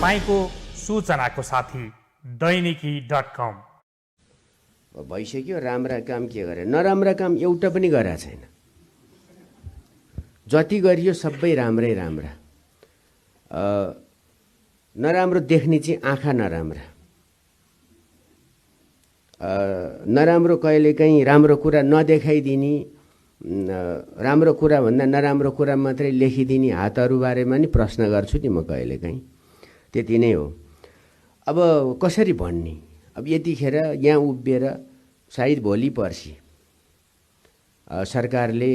तपाईको सूचनाको साथी दैनिकी.com। भइसक्यो। राम्रा काम के गरे, नराम्रा काम एउटा पनि गरेको छैन। जति गरियो सबै राम्रै राम्रा। नराम्रो देख्ने चाहिँ आँखा नराम्रा। नराम्रो कहिलेकाहीँ राम्रो कुरा नदेखाइदिने, राम्रो कुरा भन्दा नराम्रो कुरा मात्रै लेखिदिने हातहरू बारेमा नि प्रश्न गर्छु नि म कहिलेकाहीँ। त्यति नै हो। अब कसरी भन्ने? अब यतिखेर यहाँ उभिएर सायद भोलि पर्सि सरकारले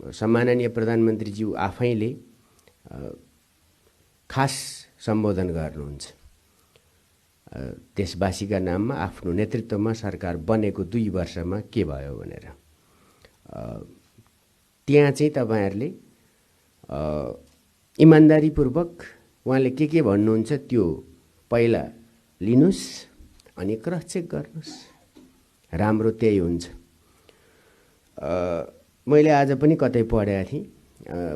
सम्माननीय प्रधानमन्त्रीज्यू आफैले खास सम्बोधन गर्नुहुन्छ। देशवासीका नाममा आफ्नो नेतृत्वमा सरकार बनेको 2 वर्षमा के भयो भनेर त्यहाँ चाहिँ तपाईहरुले इमानदारीपूर्वक उहाँले के भन्नुहुन्छ त्यो पहिला लिनुस् अनि क्रस चेक गर्नुस्। राम्रो त्यही हुन्छ। मैले आज पनि कतै पढेको थिएँ,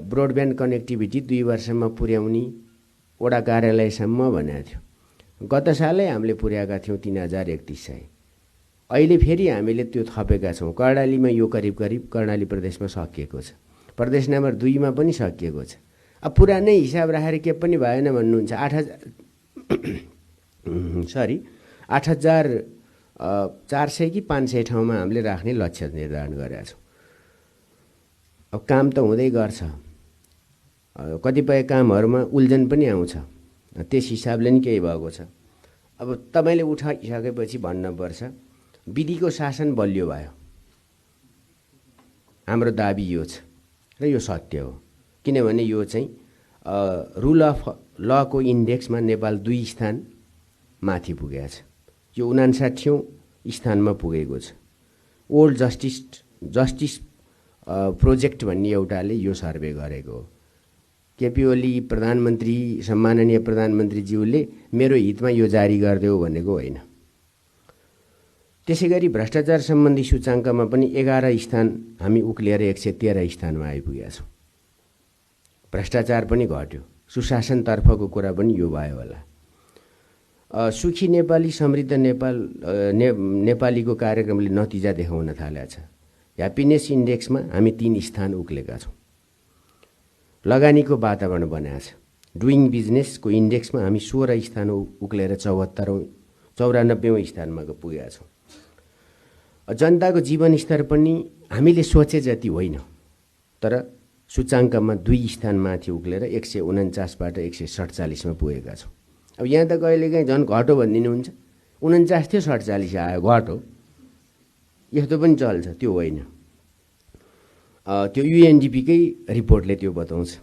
ब्रोडब्यान्ड कनेक्टिभिटी 2 वर्षमा पुर्याउने वडा कार्यालयसम्म भनेको थियो। गत सालै हामीले पुर्याएका थियौँ 3031 अहिले फेरि हामीले त्यो थपेका छौँ। कर्णालीमा यो करिब कर्णाली प्रदेशमा सकिएको छ। प्रदेश नम्बर 2 मा पनि सकिएको छ। अब पुरानै हिसाब राखेर के पनि भएन भन्नुहुन्छ। 8400 कि 500 ठाउँमा हामीले राख्ने लक्ष्य निर्धारण गरेका छौँ। अब काम त हुँदै गर्छ। कतिपय कामहरुमा उल्झन पनि आउँछ। त्यस हिसाबले नि केही भएको छ। अब तपाईले उठाइसकेपछि भन्नुपर्छ विधिको शासन बलियो भयो। हाम्रो दाबी यो छ र यो सत्य हो। किनभने यो चाहिँ रुल अफ लको इन्डेक्समा नेपाल 2 स्थान माथि पुगेको छ। यो 59औं स्थानमा पुगेको छ। ओल्ड जस्टिस प्रोजेक्ट भन्ने एउटाले यो सर्वे गरेको हो। केपी ओली प्रधानमन्त्री सम्माननीय प्रधानमन्त्रीज्यूले मेरो हितमा यो जारी गरिदेऊ भनेको होइन। त्यसैगरी भ्रष्टाचार सम्बन्धी सूचाङ्कमा पनि 11 स्थान हामी उक्लिएर 113 स्थानमा आइपुगेका छौँ। भ्रष्टाचार पनि घट्यो। सुशासनतर्फको कुरा पनि यो भयो होला। सुखी नेपाली समृद्ध नेपालीको कार्यक्रमले नतिजा देखाउन थालेको छ। ह्याप्पिनेस इन्डेक्समा हामी 3 स्थान उक्लेका छौँ। लगानीको वातावरण बनाएको छ। डुइङ बिजनेसको इन्डेक्समा हामी 16 स्थान उक्लेर 94औं स्थानमा पुगेका छौँ। जनताको जीवनस्तर पनि हामीले सोचे जति होइन, तर सूचाङ्कमा 2 स्थान माथि उक्लेर 149 बाट 147 मा पुगेका छौँ। अब यहाँ त कहिलेकाहीँ झन् घटो भनिदिनुहुन्छ। 49 थियो 47 आयो, घटो। यस्तो पनि चल्छ, त्यो होइन। त्यो युएनडिपीकै रिपोर्टले त्यो बताउँछ।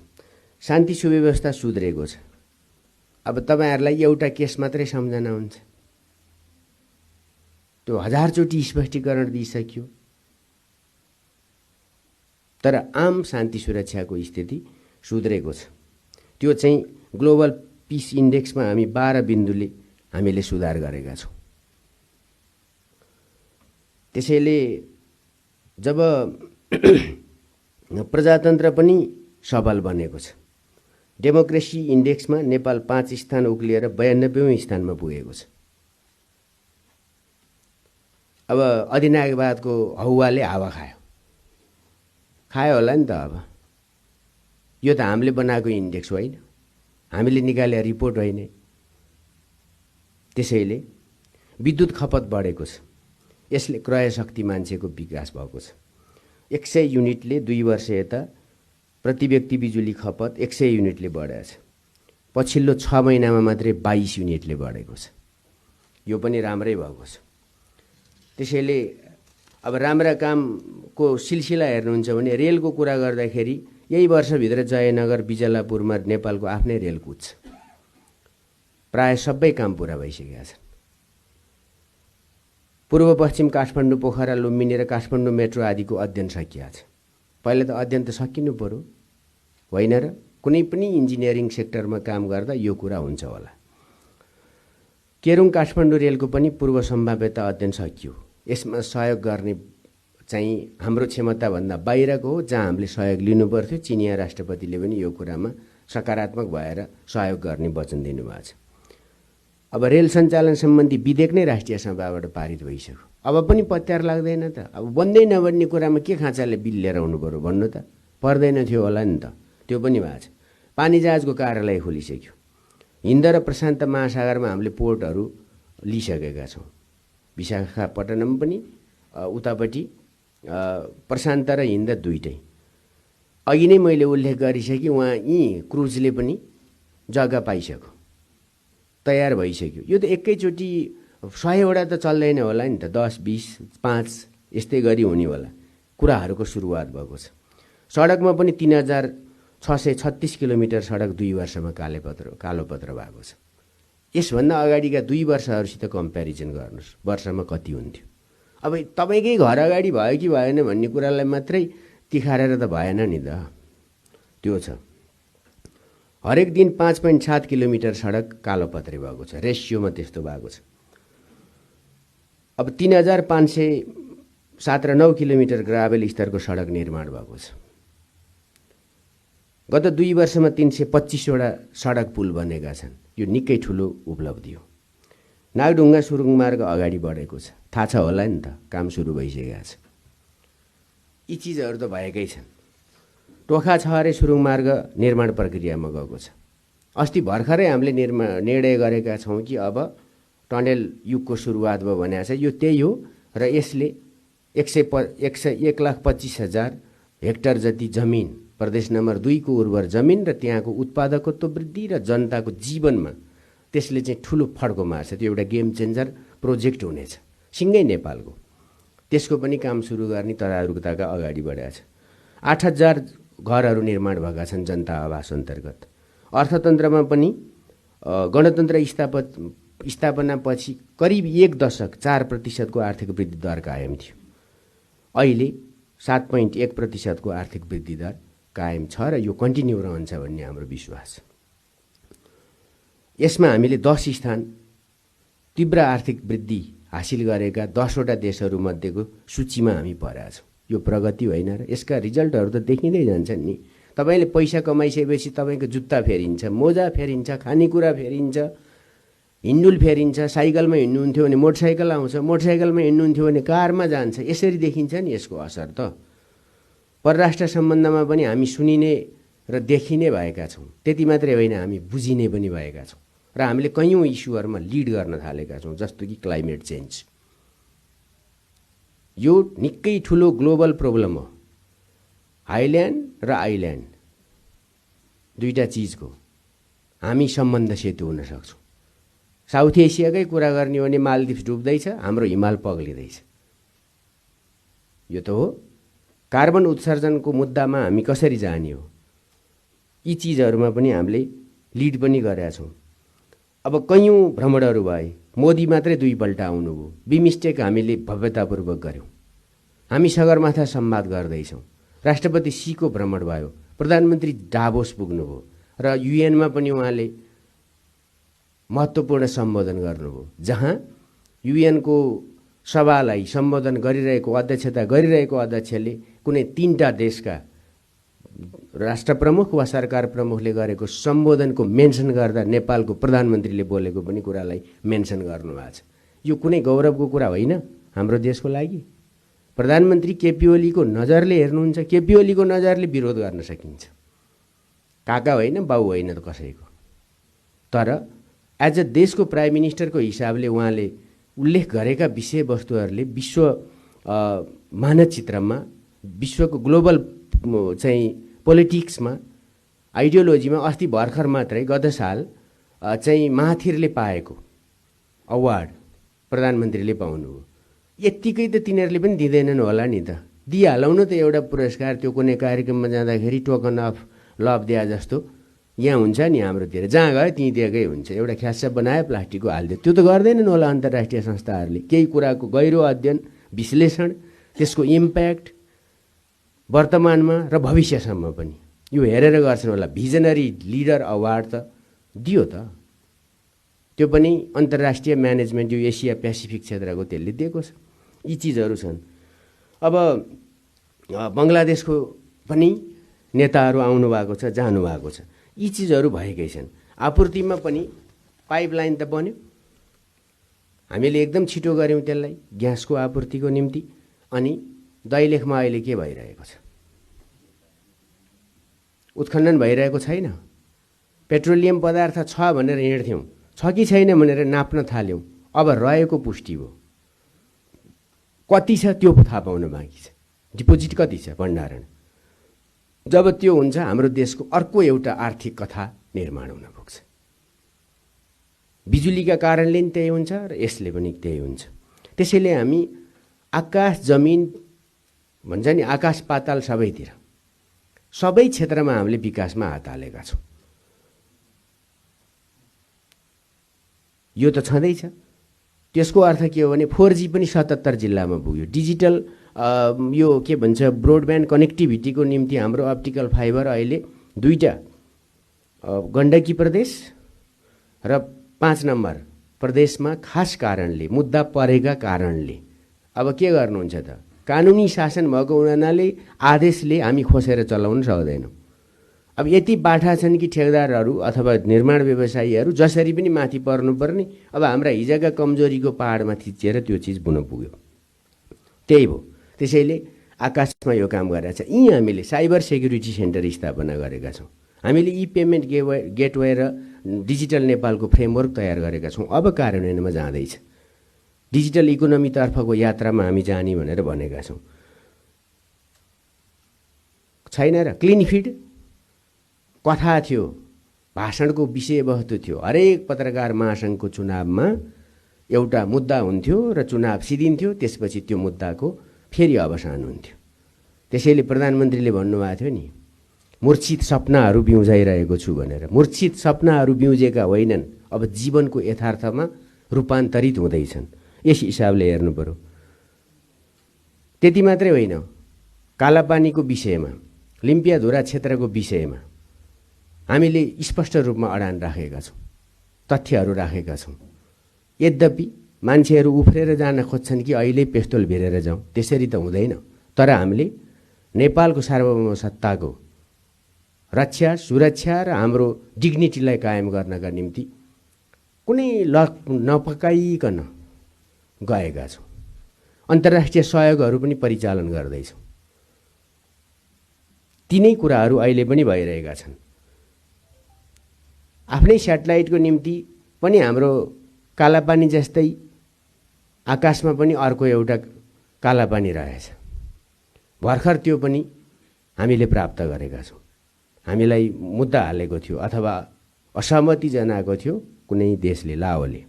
शान्ति सुव्यवस्था सुध्रेको छ। अब तपाईहरुलाई एउटा केस मात्रै सम्झना हुन्छ। त्यो 1000 चोटी स्पष्टीकरण दिइसक्यो। तर आम शान्ति सुरक्षाको स्थिति सुध्रेको छ। त्यो चाहिँ ग्लोबल पीस इन्डेक्समा हामी 12 बिन्दुले हामीले सुधार गरेका छौँ। त्यसैले जब प्रजातन्त्र पनि सबल बनेको छ। डेमोक्रेसी इन्डेक्समा नेपाल 5 स्थान उक्लिएर 92औं स्थानमा पुगेको छ। अब अधिनायकवादको हौवाले हावा खायो होला नि त। अब यो त हामीले बनाएको इन्डेक्स होइन, हामीले निकाले रिपोर्ट होइन। त्यसैले विद्युत खपत बढेको छ। यसले क्रय शक्ति मान्छेको विकास भएको छ। 100 युनिटले 2 वर्ष यता प्रति व्यक्ति बिजुली खपत 100 युनिटले बढेको छ। पछिल्लो 6 महिनामा मात्रै 22 युनिटले बढेको छ। यो पनि राम्रै भएको छ। त्यसैले अब राम्रा कामको सिलसिला हेर्नुहुन्छ भने रेलको कुरा गर्दाखेरि यही वर्षभित्र जयनगर बिजलापुरमा नेपालको आफ्नै रेल कुद्छ। प्राय सबै काम पुरा भइसकेका छन्। पूर्व पश्चिम काठमाडौँ पोखरा लुम्बिनी र काठमाडौँ मेट्रो आदिको अध्ययन सकिएको छ। पहिला त अध्ययन त सकिनु पर्यो होइन र? कुनै पनि इन्जिनियरिङ सेक्टरमा काम गर्दा यो कुरा हुन्छ होला। केरुङ काठमाडौँ रेलको पनि पूर्व सम्भाव्यता अध्ययन सकियो। यसमा सहयोग गर्ने चाहिँ हाम्रो क्षमता भन्दा बाहिरको हो, जहाँ हामीले सहयोग लिनु पर्थ्यो। चिनिया राष्ट्रपतिले पनि यो कुरामा सकारात्मक भएर सहयोग गर्ने वचन दिनुभएको छ। अब रेल सञ्चालन सम्बन्धी विधेयक नै राष्ट्रिय सभाबाट पारित भइसक्यो। अब पनि पत्यार लाग्दैन त। अब बन्दै नबन्ने कुरामा के खाँचाले बिल लिएर आउनु पर्यो भन्नु त? पर्दैन थियो होला नि त। त्यो पनि भएको छ। पानी जहाजको कार्यालय खोलिसक्यो। हिन्द र प्रशान्त महासागरमा हामीले पोर्टहरू लिइसकेका छौँ। विशाखापट्टनम पनि उतापट्टि प्रशान्त र हिन्द दुइटै। अघि नै मैले उल्लेख गरिसकेँ, उहाँ यी क्रुजले पनि जग्गा पाइसक्यो, तयार भइसक्यो। यो त एकैचोटि 100वटा त चल्दैन होला नि त, 10, 20, 5 यस्तै गरी हुने होला। कुराहरूको सुरुवात भएको छ। सडकमा पनि 3636 किलोमिटर सडक 2 वर्षमा कालोपत्र भएको छ। यसभन्दा अगाडिका 2 वर्षहरूसित कम्पेरिजन गर्नुहोस्, वर्षमा कति हुन्थ्यो। अब तपाईँकै घर अगाडि भयो कि भएन भन्ने कुरालाई मात्रै तिखारेर त भएन नि त। त्यो छ। हरेक दिन 5.7 किलोमिटर सडक कालोपत्रे भएको छ। रेसियोमा त्यस्तो भएको छ। अब 3507 र 9 किलोमिटर ग्राभेल स्तरको सडक निर्माण भएको छ। गत 2 वर्षमा 325वटा सडक पुल बनेका छन्। यो निकै ठुलो उपलब्धि हो। नागढुङ्गा सुरुङ मार्ग अगाडि बढेको छ। थाहा छ होला नि त, काम सुरु भइसकेको छ। यी चिजहरू त भएकै छन्। टोखा छहरे सुरुङ मार्ग निर्माण प्रक्रियामा गएको छ। अस्ति भर्खरै हामीले निर्णय गरेका छौँ कि अब टनेल युगको सुरुवात भयो भनेको छ। यो त्यही हो र यसले 1,25,000 हेक्टर जति जमिन, प्रदेश नम्बर 2 को उर्वर जमिन र त्यहाँको उत्पादकत्व वृद्धि र जनताको जीवनमा त्यसले चाहिँ ठुलो फड्को मार्छ। त्यो एउटा गेम चेन्जर प्रोजेक्ट हुनेछ सिँगै नेपालको। त्यसको पनि काम सुरु गर्ने तदारुकताका अगाडि बढेको छ। 8,000 घरहरू निर्माण भएका छन् जनता आवास अन्तर्गत। अर्थतन्त्रमा पनि गणतन्त्र स्थापनापछि करिब 1 दशक 4% को आर्थिक वृद्धि दर कायम थियो। अहिले 7.1% को आर्थिक वृद्धि दर कायम छ र यो कन्टिन्यू रहन्छ भन्ने हाम्रो विश्वास छ। यसमा हामीले 10 स्थान तीव्र आर्थिक वृद्धि हासिल गरेका 10वटा देशहरूमध्येको सूचीमा हामी परेका छौँ। यो प्रगति होइन र यसका रिजल्टहरू त देखिँदै जान्छन् नि। तपाईँले पैसा कमाइसकेपछि तपाईँको जुत्ता फेरिन्छ, मोजा फेरिन्छ, खानेकुरा फेरिन्छ, हिन्डुल फेरिन्छ। साइकलमा हिँड्नुहुन्थ्यो भने मोटरसाइकल आउँछ, मोटरसाइकलमा हिँड्नुहुन्थ्यो भने कारमा जान्छ। यसरी देखिन्छ नि यसको असर त। परराष्ट्र सम्बन्धमा पनि हामी सुनिने र देखिने भएका छौँ। त्यति मात्रै होइन, हामी बुझिने पनि भएका छौँ र हामीले कैयौँ इस्युहरूमा लिड गर्न थालेका छौँ, जस्तो कि क्लाइमेट चेन्ज। यो निकै ठुलो ग्लोबल प्रब्लम हो। हाइल्यान्ड र आइल्यान्ड दुईटा चिजको हामी सम्बन्ध सेतु हुन सक्छौँ। साउथ एसियाकै कुरा गर्ने हो भने मालदिप्स डुब्दैछ, हाम्रो हिमाल पग्लिँदैछ। यो त हो। कार्बन उत्सर्जनको मुद्दामा हामी कसरी जाने हो, यी चिजहरूमा पनि हामीले लिड पनि गरेका छौँ। अब कैयौँ भ्रमणहरू भए, मोदी मात्रै 2 पल्ट आउनुभयो। बिमस्टेक हामीले भव्यतापूर्वक गऱ्यौँ। हामी सगरमाथा संवाद गर्दैछौँ। राष्ट्रपति सीको भ्रमण भयो, प्रधानमन्त्री डाभोस पुग्नुभयो र युएनमा पनि उहाँले महत्त्वपूर्ण सम्बोधन गर्नुभयो, जहाँ युएनको सभालाई सम्बोधन गरिरहेको अध्यक्षता गरिरहेको अध्यक्षले कुनै 3टा देशका राष्ट्रप्रमुख वा सरकार प्रमुखले गरेको सम्बोधनको मेन्सन गर्दा नेपालको प्रधानमन्त्रीले बोलेको पनि कुरालाई मेन्सन गर्नुभएको छ। यो कुनै गौरवको कुरा होइन हाम्रो देशको लागि। प्रधानमन्त्री केपी ओलीको नजरले हेर्नुहुन्छ, केपी ओलीको नजरले विरोध गर्न सकिन्छ। काका होइन, बाउ होइन त कसैको। तर एज अ देशको प्राइम मिनिस्टरको हिसाबले उहाँले उल्लेख गरेका विषयवस्तुहरूले विश्व मानचित्रमा, विश्वको ग्लोबल चाहिँ पोलिटिक्समा, आइडियोलोजीमा अस्ति भर्खर मात्रै गत साल चाहिँ महाथिरले पाएको अवार्ड प्रधानमन्त्रीले पाउनुभयो। यत्तिकै त तिनीहरूले पनि दिँदैनन् होला नि त। दिइहालौँ न त एउटा पुरस्कार। त्यो कुनै कार्यक्रममा जाँदाखेरि टोकन अफ लभ दिए जस्तो यहाँ हुन्छ नि हाम्रोतिर, जहाँ गयो त्यहीँ दिएकै हुन्छ। एउटा ख्यासा बनायो, प्लास्टिकको हालिदियो। त्यो त गर्दैनन् होला अन्तर्राष्ट्रिय संस्थाहरूले। केही कुराको गहिरो अध्ययन, विश्लेषण, त्यसको इम्प्याक्ट वर्तमानमा र भविष्यसम्म पनि यो हेरेर गर्छन् होला। भिजनरी लिडर अवार्ड त दियो त, त्यो पनि अन्तर्राष्ट्रिय म्यानेजमेन्ट, यो एसिया पेसिफिक क्षेत्रको त्यसले दिएको छ। यी चिजहरू छन्। अब बङ्गलादेशको पनि नेताहरू आउनु भएको छ, जानु भएको छ। यी चिजहरू भएकै छन्। आपूर्तिमा पनि पाइपलाइन त बन्यो, हामीले एकदम छिटो गऱ्यौँ त्यसलाई ग्यासको आपूर्तिको निम्ति। अनि दैलेखमा अहिले के भइरहेको छ? उत्खनन भइरहेको छैन। पेट्रोलियम पदार्थ छ भनेर हिँड्थ्यौँ, छ कि छैन भनेर नाप्न थाल्यौँ, अब रहेको पुष्टि भयो। कति छ त्यो थाहा पाउन बाँकी छ। डिपोजिट कति छ भण्डारण? जब त्यो हुन्छ हाम्रो देशको अर्को एउटा आर्थिक कथा निर्माण हुन पुग्छ। बिजुलीका कारणले पनि त्यही हुन्छ र यसले पनि त्यही हुन्छ। त्यसैले हामी आकाश जमिन भन्छ नि, आकाश पाताल सबैतिर, सबै क्षेत्रमा हामीले विकासमा हात हालेका छौँ। यो त छँदैछ। त्यसको अर्थ के हो भने 4G पनि 77 जिल्लामा पुग्यो। डिजिटल यो के भन्छ ब्रोडब्यान्ड कनेक्टिभिटीको निम्ति हाम्रो अप्टिकल फाइबर अहिले 2टा गण्डकी प्रदेश र 5 नम्बर प्रदेशमा खास कारणले, मुद्दा परेका कारणले अब के गर्नुहुन्छ त? कानुनी शासन भएको हुनाले आदेशले हामी खोसेर चलाउन सक्दैनौँ। अब यति बाठा छन् कि ठेकदारहरू अथवा निर्माण व्यवसायीहरू जसरी पनि माथि पर्नुपर्ने, अब हाम्रा हिजोका कमजोरीको पहाडमा थिचेर त्यो चिज बुन पुग्यो। त्यही भयो। त्यसैले आकाशमा यो काम गरेका छ। यी हामीले साइबर सेक्युरिटी सेन्टर स्थापना गरेका छौँ। हामीले ई पेमेन्ट गेटवे र डिजिटल नेपालको फ्रेमवर्क तयार गरेका छौँ। अब कार्यान्वयनमा जाँदैछ। डिजिटल इकोनोमीतर्फको यात्रामा हामी जाने भनेर भनेका छौँ। छैन र क्लिन फिड कथा थियो, भाषणको विषयवस्तु थियो। हरेक पत्रकार महासङ्घको चुनावमा एउटा मुद्दा हुन्थ्यो र चुनाव सिद्धिन्थ्यो, त्यसपछि त्यो मुद्दाको फेरि अवसान हुन्थ्यो। त्यसैले प्रधानमन्त्रीले भन्नुभएको थियो नि, मूर्छित सपनाहरू बिउजाइरहेको छु भनेर। मूर्छित सपनाहरू बिउजेका होइनन्, अब जीवनको यथार्थमा रूपान्तरित हुँदैछन्। यस हिसाबले हेर्नु पर्यो। त्यति मात्रै होइन, कालापानीको विषयमा, लिम्पियाधुरा क्षेत्रको विषयमा हामीले स्पष्ट रूपमा अडान राखेका छौँ, तथ्यहरू राखेका छौँ। यद्यपि मान्छेहरू उफ्रेर जान खोज्छन् कि अहिले पेस्तोल भिरेर जाउँ, त्यसरी त हुँदैन। तर हामीले नेपालको सार्वभौम सत्ताको रक्षा, सुरक्षा र हाम्रो डिग्निटीलाई कायम गर्नका निम्ति कुनै लक नपकाइकन गएका छौँ। अन्तर्राष्ट्रिय सहयोगहरू पनि परिचालन गर्दैछौँ। तिनै कुराहरू अहिले पनि भइरहेका छन्। आफ्नै स्याटेलाइटको निम्ति पनि हाम्रो कालापानी जस्तै आकाशमा पनि अर्को एउटा कालापानी रहेछ। भर्खर त्यो पनि हामीले प्राप्त गरेका छौँ। हामीलाई मुद्दा हालेको थियो अथवा असहमति जनाएको थियो कुनै देशले, लाओले।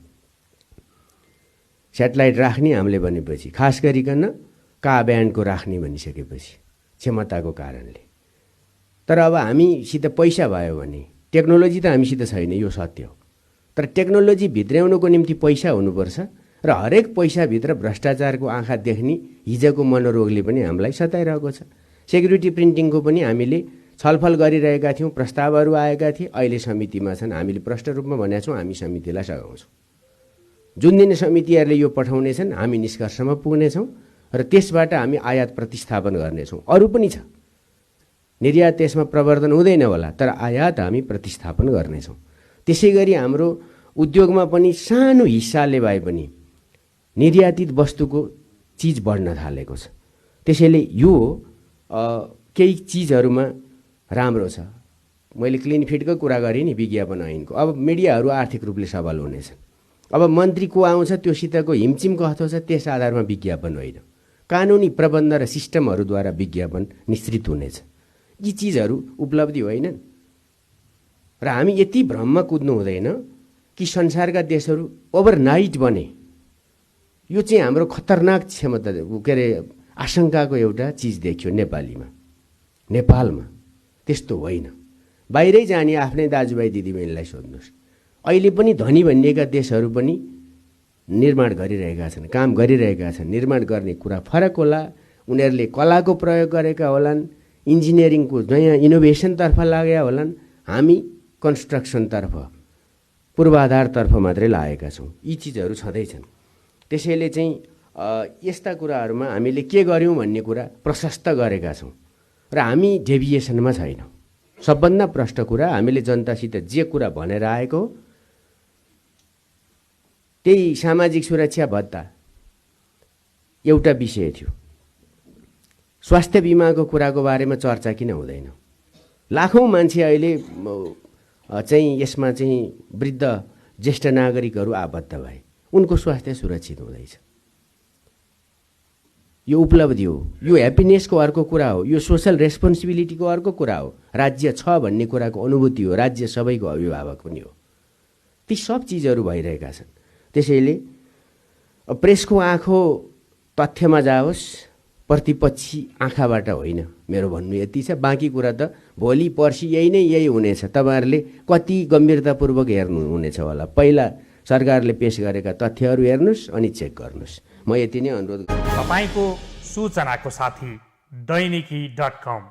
स्याटेलाइट राख्ने हामीले भनेपछि, खास गरिकन का ब्यान्डको राख्ने भनिसकेपछि क्षमताको कारणले। तर अब हामीसित पैसा भयो भने, टेक्नोलोजी त हामीसित छैन, यो सत्य हो। तर टेक्नोलोजी भित्र्याउनुको निम्ति पैसा हुनुपर्छ र हरेक पैसाभित्र भ्रष्टाचारको आँखा देख्ने हिजोको मनोरोगले पनि हामीलाई सताइरहेको छ। सेक्युरिटी प्रिन्टिङको पनि हामीले छलफल गरिरहेका थियौँ, प्रस्तावहरू आएका थिए, अहिले समितिमा छन्। हामीले प्रष्ट रूपमा भनेका छौँ, हामी समितिलाई सघाउँछौँ। जुन दिन समितिहरूले यो पठाउनेछन् हामी निष्कर्षमा पुग्नेछौँ र त्यसबाट हामी आयात प्रतिस्थापन गर्नेछौँ। अरू पनि छ, निर्यात त्यसमा प्रवर्धन हुँदैन होला, तर आयात हामी प्रतिस्थापन गर्नेछौँ। त्यसै गरी हाम्रो उद्योगमा पनि सानो हिस्साले भए पनि निर्यातित वस्तुको चिज बढ्न थालेको छ। त्यसैले यो केही चिजहरूमा राम्रो छ। मैले क्लिन फिडको कुरा गरेँ नि, विज्ञापन ऐनको। अब मिडियाहरू आर्थिक रूपले सबल हुनेछन्। अब मन्त्री को आउँछ त्योसितको हिमचिम कस्तो छ त्यस आधारमा विज्ञापन होइन, कानुनी प्रबन्ध र सिस्टमहरूद्वारा विज्ञापन निश्चित हुनेछ। यी चिजहरू उपलब्धि होइनन् र हामी यति भ्रममा कुद्नु हुँदैन कि संसारका देशहरू ओभरनाइट बने। यो चाहिँ हाम्रो खतरनाक क्षमता, के अरे आशंकाको एउटा चिज देखियो नेपालमा। त्यस्तो होइन। बाहिरै जाने आफ्नै दाजुभाइ दिदीबहिनीलाई सोध्नुहोस्, अहिले पनि धनी भनिएका देशहरू पनि निर्माण गरिरहेका छन्, काम गरिरहेका छन्। निर्माण गर्ने कुरा फरक होला, उनीहरूले कलाको प्रयोग गरेका होलान्, इन्जिनियरिङको नयाँ इनोभेसनतर्फ लागेका होलान्। हामी कन्स्ट्रक्सनतर्फ, पूर्वाधारतर्फ मात्रै लागेका छौँ। यी चिजहरू छँदैछन्। त्यसैले चाहिँ यस्ता कुराहरूमा हामीले के गर्यौँ भन्ने कुरा प्रशस्त गरेका छौँ र हामी डेभिएसनमा छैनौँ। सबभन्दा प्रष्ट कुरा, हामीले जनतासित जे कुरा भनेर आएको त्यही सामाजिक सुरक्षा भत्ता एउटा विषय थियो। स्वास्थ्य बिमाको कुराको बारेमा चर्चा किन हुँदैन? लाखौँ मान्छे अहिले चाहिँ यसमा चाहिँ वृद्ध ज्येष्ठ नागरिकहरू आबद्ध भए, उनको स्वास्थ्य सुरक्षित हुँदैछ। यो उपलब्धि हो, यो ह्याप्पिनेसको अर्को कुरा हो, यो सोसल रेस्पोन्सिबिलिटीको अर्को कुरा हो। राज्य छ भन्ने कुराको अनुभूति हो, राज्य सबैको अभिभावक पनि हो। ती सब चिजहरू भइरहेका छन्। त्यसैले प्रेसको आँखो तथ्यमा जाओस्, प्रतिपक्षी आँखाबाट होइन। मेरो भन्नु यति छ। बाँकी कुरा त भोलि पर्सि यही हुनेछ। तपाईँहरूले कति गम्भीरतापूर्वक हेर्नुहुनेछ होला। पहिला सरकारले पेश गरेका तथ्यहरू हेर्नुहोस् अनि चेक गर्नुहोस्। म यति नै अनुरोध गर्छु। तपाईँको सूचनाको साथी दैनिकी.com